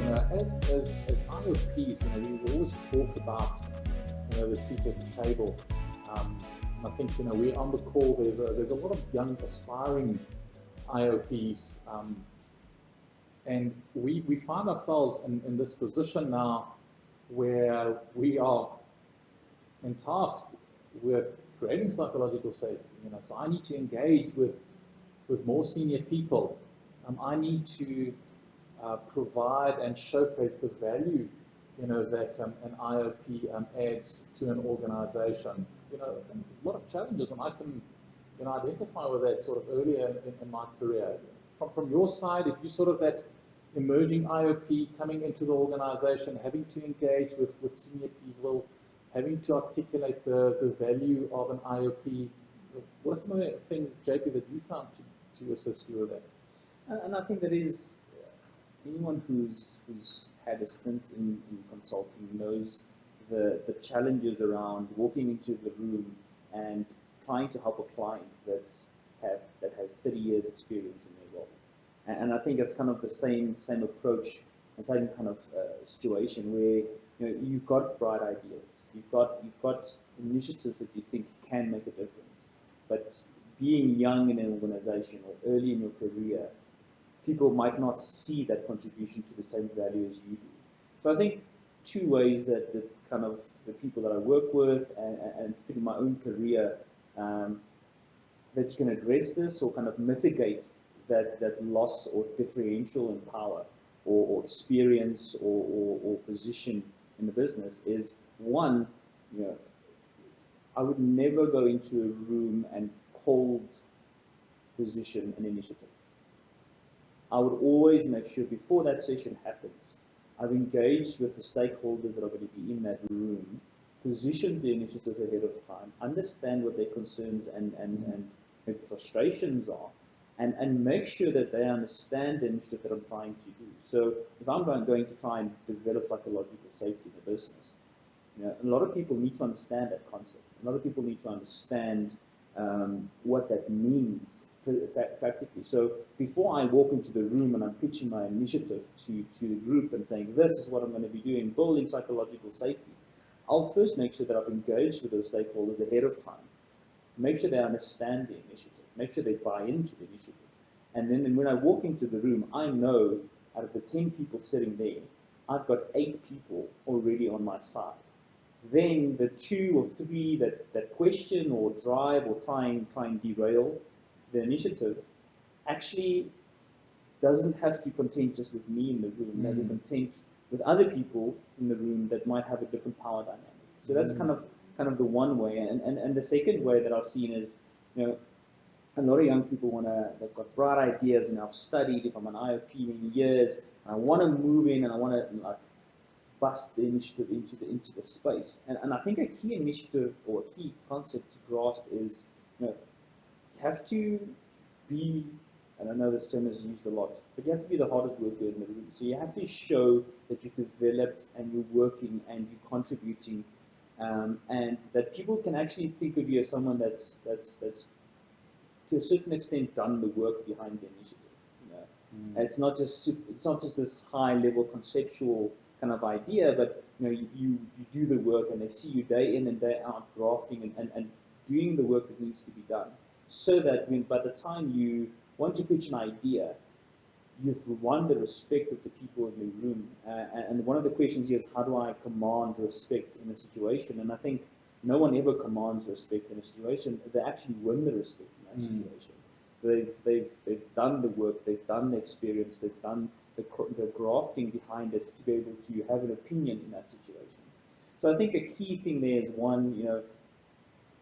as IOPs, we always talk about, the seat at the table. And I think, we're on the call. There's a lot of young aspiring IOPs, and we find ourselves in this position now where we are tasked with creating psychological safety. So I need to engage with more senior people. I need to provide and showcase the value, that an IOP adds to an organization. And a lot of challenges, and I can, identify with that sort of earlier in my career. From your side, if you sort of that emerging IOP coming into the organization, having to engage with senior people, having to articulate the value of an IOP, what are some of the things, JP, that you found to assist you with that? And I think that is, anyone who's had a stint in consulting knows the challenges around walking into the room and trying to help a client that has 30 years experience in their role. And I think it's kind of the same approach and same kind of situation where you've got bright ideas, you've got initiatives that you think can make a difference, but being young in an organization or early in your career, people might not see that contribution to the same value as you do. So I think two ways that kind of the people that I work with and through my own career that you can address this or kind of mitigate that loss or differential in power or experience or position in the business is, one, I would never go into a room and cold position an initiative. I would always make sure before that session happens, I've engaged with the stakeholders that are going to be in that room, position the initiative ahead of time, understand what their concerns and maybe frustrations are, and make sure that they understand the initiative that I'm trying to do. So if I'm going to try and develop psychological safety in the business, a lot of people need to understand that concept. A lot of people need to understand what that means practically. So before I walk into the room and I'm pitching my initiative to the group and saying, this is what I'm going to be doing, building psychological safety, I'll first make sure that I've engaged with those stakeholders ahead of time. Make sure they understand the initiative. Make sure they buy into the initiative. And then when I walk into the room, I know out of the 10 people sitting there, I've got 8 people already on my side. Then the 2 or 3 that question or drive or try and derail the initiative actually doesn't have to contend just with me in the room. They will contend with other people in the room that might have a different power dynamic. So that's kind of the one way. And the second way that I've seen is, a lot of young people they've got bright ideas, I've studied, if I'm an IOP many years, and I want to move in and I want to bust the initiative into the space. And I think a key initiative or a key concept to grasp is, you have to be, and I know this term is used a lot, but you have to be the hardest worker in the room. So you have to show that you've developed and you're working and you're contributing, and that people can actually think of you as someone that's to a certain extent done the work behind the initiative. It's not just this high level conceptual kind of idea, but you do the work and they see you day in and day out grafting and doing the work that needs to be done, so that by the time you want to pitch an idea, you've won the respect of the people in the room. And one of the questions here is, how do I command respect in a situation? And I think no one ever commands respect in a situation. They actually win the respect in that situation. They've done the work, they've done the experience, they've done the grafting behind it to be able to have an opinion in that situation. So I think a key thing there is, one,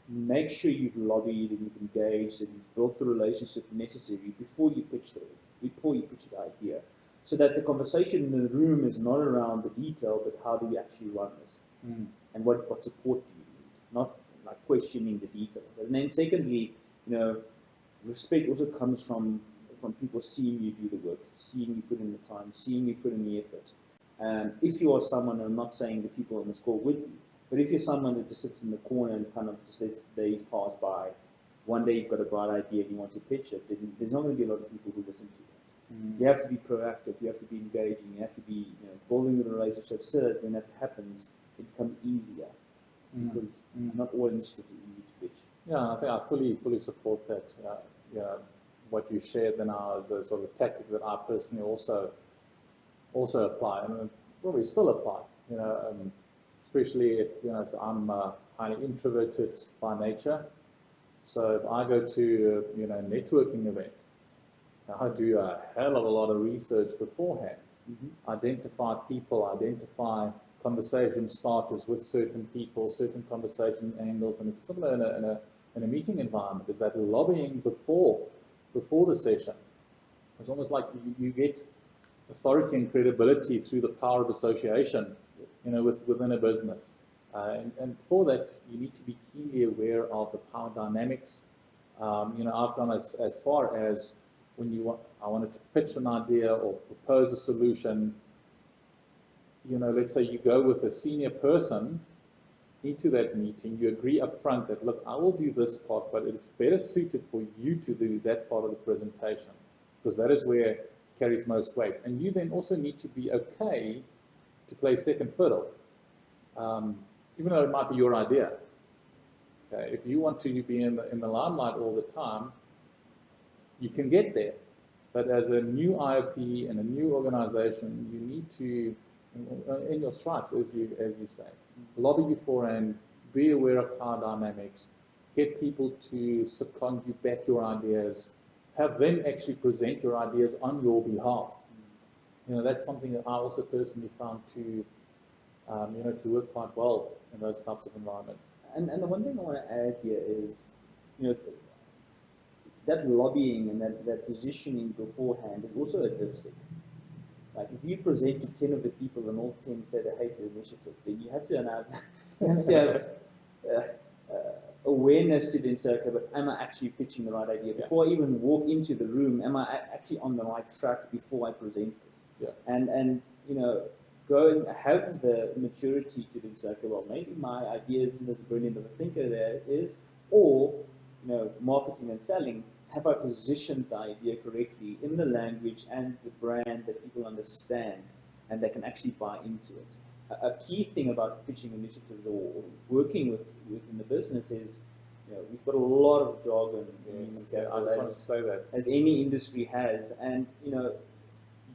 make sure you've lobbied and you've engaged and you've built the relationship necessary before you pitch the idea, so that the conversation in the room is not around the detail, but how do we actually run this, and what support do you need, not like questioning the detail. And then secondly, respect also comes from people seeing you do the work, seeing you put in the time, seeing you put in the effort. If you are someone, and I'm not saying the people on this call would be, but if you're someone that just sits in the corner and kind of just lets days pass by, one day you've got a bright idea and you want to pitch it, then there's not going to be a lot of people who listen to that. You have to be proactive. You have to be engaging. You have to be building the relationship so that when that happens, it becomes easier. Because not all initiatives are easy to pitch. Yeah, I think I fully support that. What you shared now is a sort of tactic that I personally also apply, and probably still apply. Especially if so I'm highly introverted by nature. So if I go to a networking event, I do a hell of a lot of research beforehand. Identify people, identify conversation starters with certain people, certain conversation angles, and it's similar in a meeting environment. Is that lobbying before the session? It's almost like you get authority and credibility through the power of association, within a business. And for that, you need to be keenly aware of the power dynamics. I've gone as far as when I wanted to pitch an idea or propose a solution. Let's say you go with a senior person into that meeting, you agree up front that, look, I will do this part, but it's better suited for you to do that part of the presentation, because that is where it carries most weight. And you then also need to be okay to play second fiddle, even though it might be your idea. Okay, if you want to be in the limelight all the time, you can get there. But as a new IOP and a new organization, you need to, in your stripes, as you say, lobby beforehand, be aware of power dynamics, get people to second you back your ideas, have them actually present your ideas on your behalf. That's something that I also personally found to work quite well in those types of environments. And the one thing I want to add here is, that lobbying and that positioning beforehand is also a dipstick. Like if you present to 10 of the people and all 10 say they hate the initiative, then you have to have awareness to then say, okay, but am I actually pitching the right idea? Before I even walk into the room, am I actually on the right track before I present this? Yeah. And go and have the maturity to then say, okay, well, maybe my idea isn't as brilliant as I think it is, or marketing and selling, have I positioned the idea correctly in the language and the brand that people understand and they can actually buy into it? A key thing about pitching initiatives or working within the business is, we've got a lot of jargon. Yes, I just wanted to say that. As any industry has, and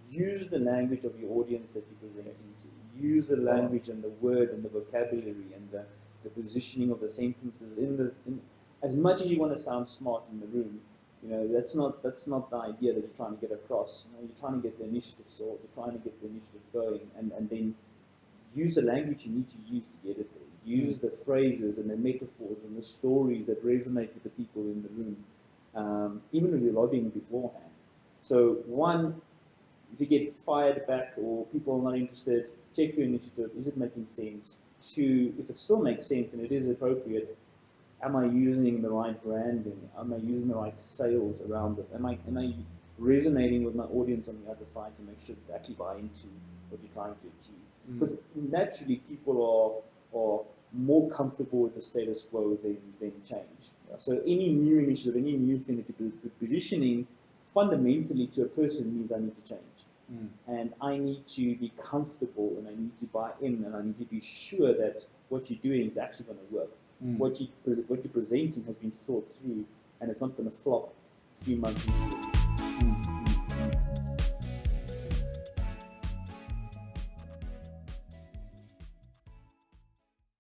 use the language of your audience that you're presenting to. Use the language and the word and the vocabulary and the positioning of the sentences as much as you want to sound smart in the room. That's not the idea that you're trying to get across. You're trying to get the initiative solved. You're trying to get the initiative going, and then use the language you need to use to get it there. Use the phrases and the metaphors and the stories that resonate with the people in the room, even if you're lobbying beforehand. So one, if you get fired back or people are not interested, check your initiative. Is it making sense? Two, if it still makes sense and it is appropriate, am I using the right branding? Am I using the right sales around this? Am I resonating with my audience on the other side to make sure that they actually buy into what you're trying to achieve? Because naturally people are more comfortable with the status quo than change. Yeah. So any new initiative, any new thing that you're positioning fundamentally to a person means I need to change. And I need to be comfortable and I need to buy in and I need to be sure that what you're doing is actually going to work. What you're presenting has been thought through and it's not going to flop 3 months into the